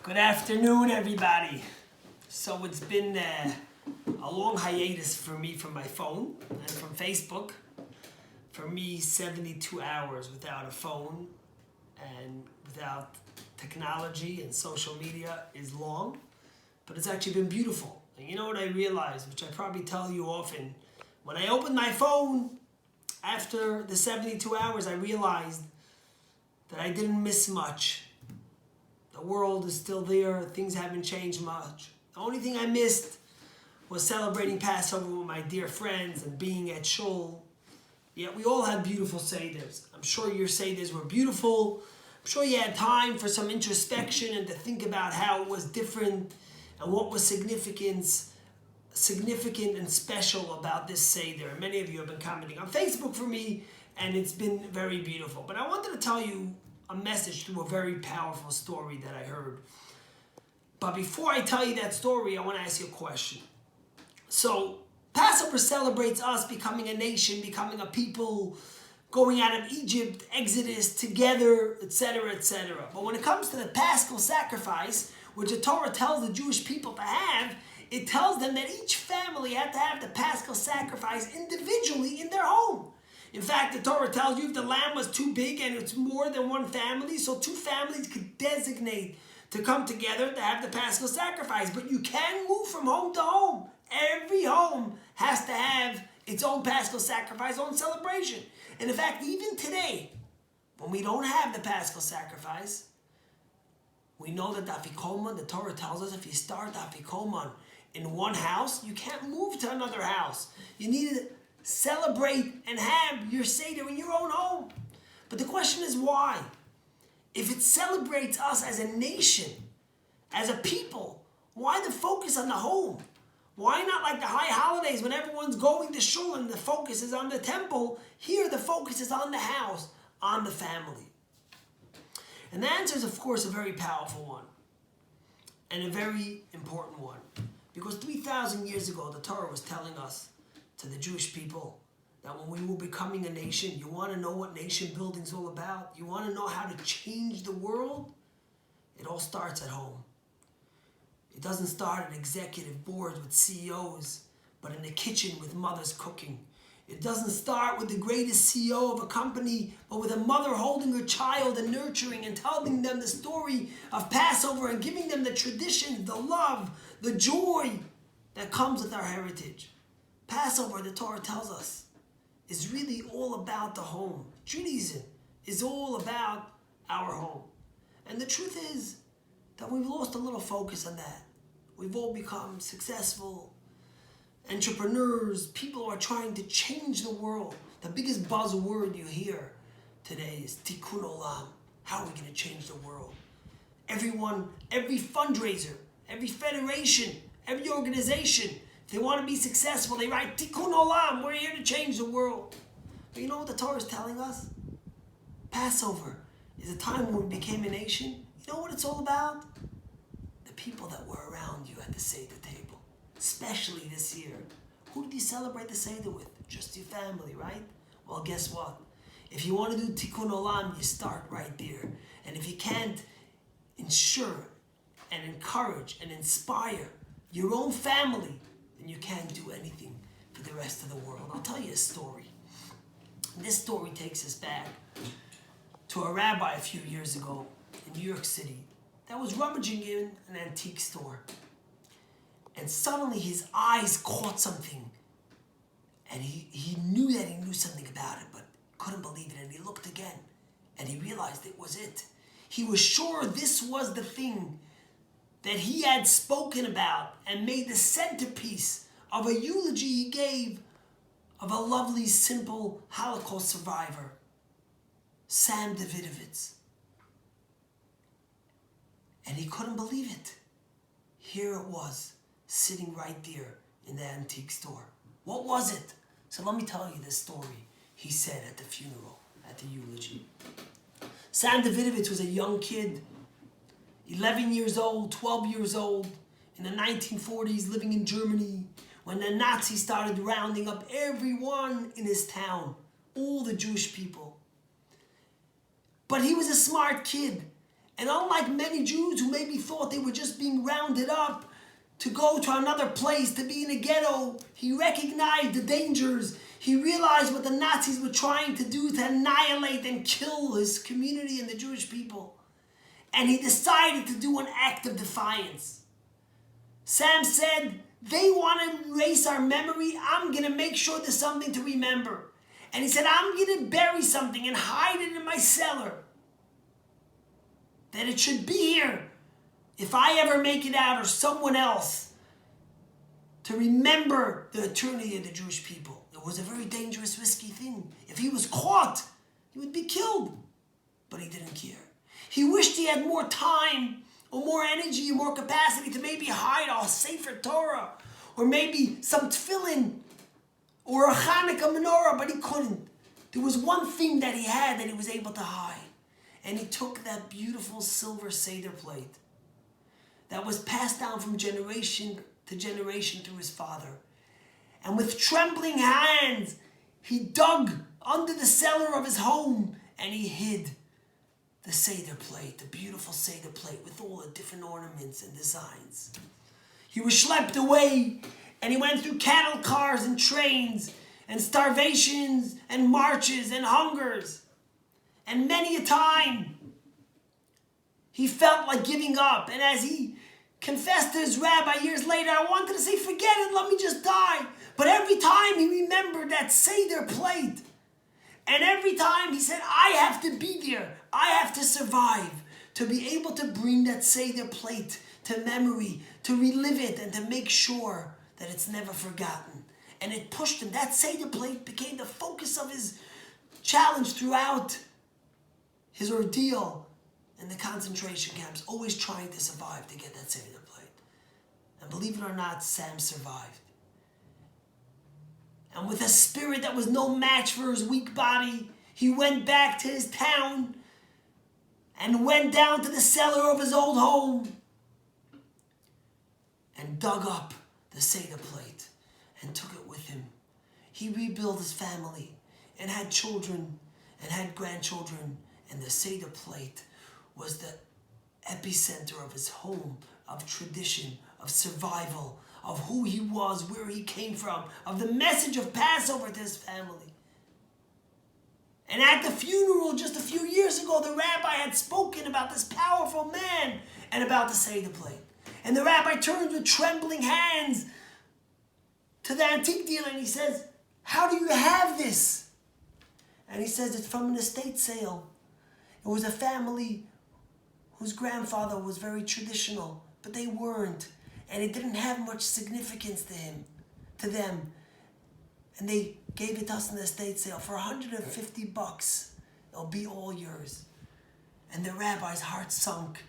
Good afternoon, everybody. So it's been a long hiatus for me from my phone and from Facebook. For me, 72 hours without a phone and without technology and social media is long, but it's actually been beautiful. And you know what I realized, which I probably tell you often, when I opened my phone after the 72 hours, I realized that I didn't miss much. The world is still there. Things haven't changed much. The only thing I missed was celebrating Passover with my dear friends and being at shul. Yet we all had beautiful Seders. I'm sure your Seders were beautiful. I'm sure you had time for some introspection and to think about how it was different and what was significant and special about this Seder. And many of you have been commenting on Facebook for me, and it's been very beautiful. But I wanted to tell you a message through a very powerful story that I heard. But before I tell you that story, I want to ask you a question. So, Passover celebrates us becoming a nation, becoming a people, going out of Egypt, Exodus, together, etc., etc. But when it comes to the Paschal sacrifice, which the Torah tells the Jewish people to have, it tells them that each family had to have the Paschal sacrifice individually in their home. In fact, the Torah tells you if the lamb was too big and it's more than one family, so two families could designate to come together to have the Paschal sacrifice. But you can move from home to home. Every home has to have its own Paschal sacrifice, own celebration. And in fact, even today, when we don't have the Paschal sacrifice, we know that the Afikoman, the Torah tells us if you start the Afikoman in one house, you can't move to another house. You need to celebrate and have your Seder in your own home. But the question is why? If it celebrates us as a nation, as a people, why the focus on the home? Why not like the high holidays when everyone's going to shul and the focus is on the temple? Here the focus is on the house, on the family. And the answer is, of course, a very powerful one and a very important one. Because 3,000 years ago, the Torah was telling us, to the Jewish people, that when we were becoming a nation, you want to know what nation building is all about? You want to know how to change the world? It all starts at home. It doesn't start at executive boards with CEOs, but in the kitchen with mothers cooking. It doesn't start with the greatest CEO of a company, but with a mother holding her child and nurturing and telling them the story of Passover and giving them the tradition, the love, the joy that comes with our heritage. Passover, the Torah tells us, is really all about the home. Judaism is all about our home. And the truth is that we've lost a little focus on that. We've all become successful entrepreneurs. People are trying to change the world. The biggest buzzword you hear today is Tikkun Olam. How are we going to change the world? Everyone, every fundraiser, every federation, every organization, if they want to be successful, they write Tikkun Olam. We're here to change the world. But you know what the Torah is telling us? Passover is a time when we became a nation. You know what it's all about? The people that were around you at the Seder table. Especially this year. Who did you celebrate the Seder with? Just your family, right? Well, guess what? If you want to do Tikkun Olam, you start right there. And if you can't ensure and encourage and inspire your own family, then you can't do anything for the rest of the world. I'll tell you a story. This story takes us back to a rabbi a few years ago in New York City that was rummaging in an antique store. And suddenly his eyes caught something. And he knew that he knew something about it, but couldn't believe it. And he looked again, and he realized it was it. He was sure this was the thing that he had spoken about and made the centerpiece of a eulogy he gave of a lovely, simple Holocaust survivor, Sam Davidovitz. And he couldn't believe it. Here it was, sitting right there in the antique store. What was it? So let me tell you this story he said at the funeral, at the eulogy. Sam Davidovitz was a young kid, 11 years old, 12 years old, in the 1940s, living in Germany, when the Nazis started rounding up everyone in his town, all the Jewish people. But he was a smart kid, And unlike many Jews who maybe thought they were just being rounded up to go to another place, to be in a ghetto, he recognized the dangers. He realized what the Nazis were trying to do to annihilate and kill his community and the Jewish people. And he decided to do an act of defiance. Sam said, they want to erase our memory. I'm going to make sure there's something to remember. And he said, I'm going to bury something and hide it in my cellar. That it should be here if I ever make it out or someone else, to remember the eternity of the Jewish people. It was a very dangerous, risky thing. If he was caught, he would be killed. But he didn't care. He wished he had more time or more energy or more capacity to maybe hide a Sefer Torah or maybe some tefillin or a Hanukkah menorah, but he couldn't. There was one thing that he had that he was able to hide. And he took that beautiful silver Seder plate that was passed down from generation to generation through his father. And with trembling hands, he dug under the cellar of his home and he hid the Seder plate, the beautiful Seder plate with all the different ornaments and designs. He was schlepped away and he went through cattle cars and trains and starvations and marches and hungers. And many a time, he felt like giving up. And as he confessed to his rabbi years later, I wanted to say, forget it, let me just die. But every time he remembered that Seder plate. And every time he said, I have to be there. I have to survive to be able to bring that Seder plate to memory, to relive it, and to make sure that it's never forgotten. And it pushed him. That Seder plate became the focus of his challenge throughout his ordeal in the concentration camps, always trying to survive to get that Seder plate. And believe it or not, Sam survived. And with a spirit that was no match for his weak body, he went back to his town and went down to the cellar of his old home and dug up the Seder plate and took it with him. He rebuilt his family and had children and had grandchildren. And the Seder plate was the epicenter of his home, of tradition, of survival, of who he was, where he came from, of the message of Passover to his family. And at the funeral just a few years ago, the rabbi had spoken about this powerful man and about the Seder plate. And the rabbi turns with trembling hands to the antique dealer and he says, how do you have this? And he says, it's from an estate sale. It was a family whose grandfather was very traditional, but they weren't. And it didn't have much significance to them. And they gave it to us in the estate sale for $150. It'll be all yours. And the rabbi's heart sunk.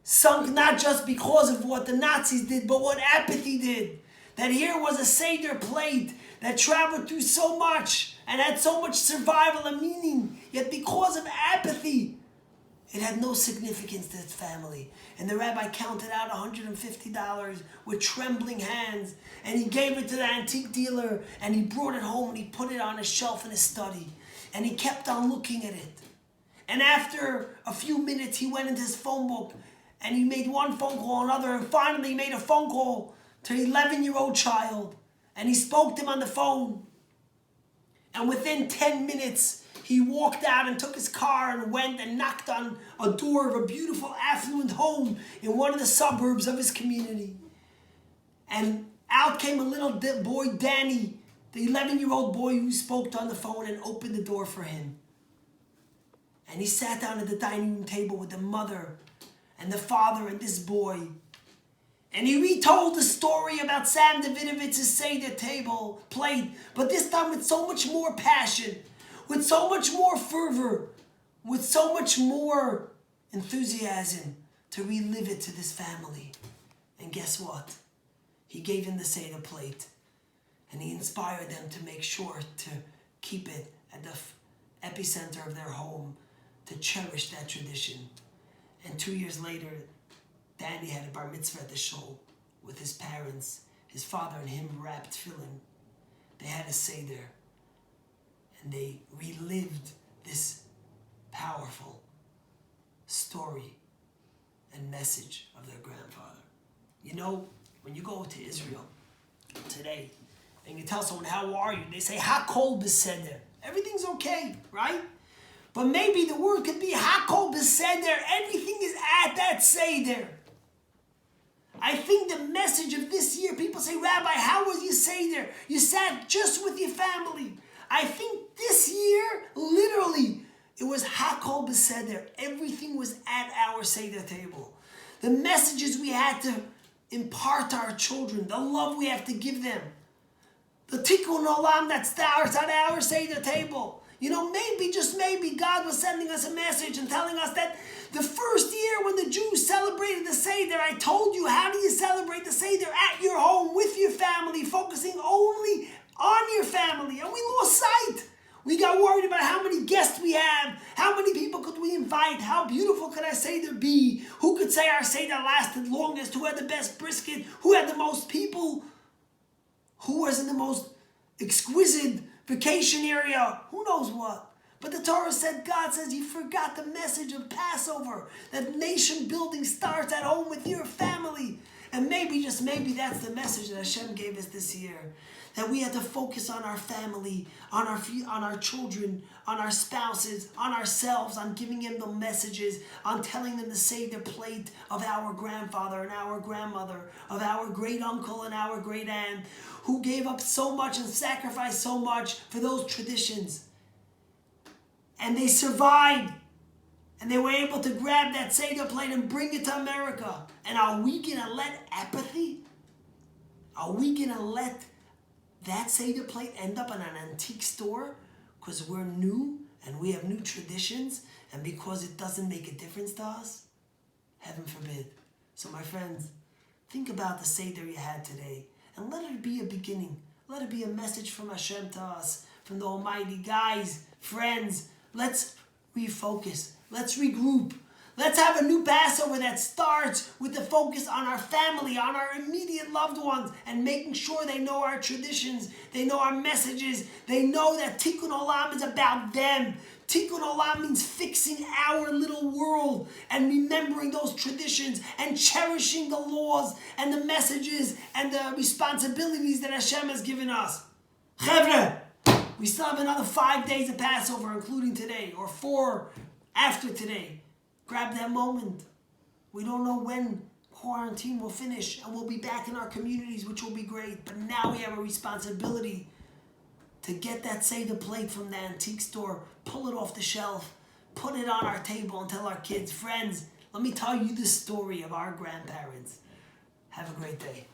Sunk not just because of what the Nazis did, but what apathy did. That here was a Seder plate that traveled through so much and had so much survival and meaning, yet because of apathy, it had no significance to its family. And the rabbi counted out $150 with trembling hands, and he gave it to the antique dealer, and he brought it home and he put it on his shelf in his study, and he kept on looking at it. And after a few minutes, he went into his phone book, and he made one phone call, another, and finally he made a phone call to an 11-year-old child, and he spoke to him on the phone. And within 10 minutes, he walked out and took his car and went and knocked on a door of a beautiful, affluent home in one of the suburbs of his community. And out came a little boy, Danny, the 11-year-old boy who spoke on the phone, and opened the door for him. And he sat down at the dining room table with the mother and the father and this boy. And he retold the story about Sam Davidovich's Seder table plate, but this time with so much more passion, with so much more fervor, with so much more enthusiasm to relive it to this family. And guess what? He gave him the Seder plate, and he inspired them to make sure to keep it at the epicenter of their home, to cherish that tradition. And 2 years later, Danny had a bar mitzvah at the shul with his parents. His father and him wrapped tefillin. They had a Seder. And they relived this powerful story and message of their grandfather. You know, when you go to Israel today and you tell someone, how are you? They say, Hakol Beseder. Everything's okay, right? But maybe the word could be Hakol Beseder. Everything is at that Seder. I think the message of this year, people say, Rabbi, how was your Seder? You sat just with your family. I think this year, literally, it was Hakol Beseder. Everything was at our Seder table. The messages we had to impart to our children, the love we have to give them, the Tikkun Olam that starts at our Seder table. You know, maybe, just maybe, God was sending us a message and telling us that the first year when the Jews celebrated the Seder, I told you, how do you celebrate the Seder? At your home, with your family, focusing only on your family. And we lost sight. We got worried about how many guests we have, how many people could we invite, how beautiful could our Seder be, who could say our Seder lasted longest, who had the best brisket, who had the most people, who was in the most exquisite vacation area, who knows what. But the Torah said, God says, you forgot the message of Passover, that nation building starts at home with your family. And maybe, just maybe, that's the message that Hashem gave us this year. That we had to focus on our family, on our children, on our spouses, on ourselves, on giving them the messages, on telling them the Seder plate of our grandfather and our grandmother, of our great uncle and our great aunt, who gave up so much and sacrificed so much for those traditions. And they survived. And they were able to grab that Seder plate and bring it to America. And are we going to let apathy? Are we going to let that Seder plate end up in an antique store because we're new and we have new traditions and because it doesn't make a difference to us? Heaven forbid. So my friends, think about the Seder you had today and let it be a beginning. Let it be a message from Hashem to us, from the Almighty. Guys, friends, let's refocus. Let's regroup. Let's have a new Passover that starts with the focus on our family, on our immediate loved ones, and making sure they know our traditions, they know our messages, they know that Tikkun Olam is about them. Tikkun Olam means fixing our little world and remembering those traditions and cherishing the laws and the messages and the responsibilities that Hashem has given us. Chevre, we still have another 5 days of Passover, including today, or 4 after today. Grab that moment. We don't know when quarantine will finish and we'll be back in our communities, which will be great. But now we have a responsibility to get that Seder plate from the antique store, pull it off the shelf, put it on our table and tell our kids, friends, let me tell you the story of our grandparents. Have a great day.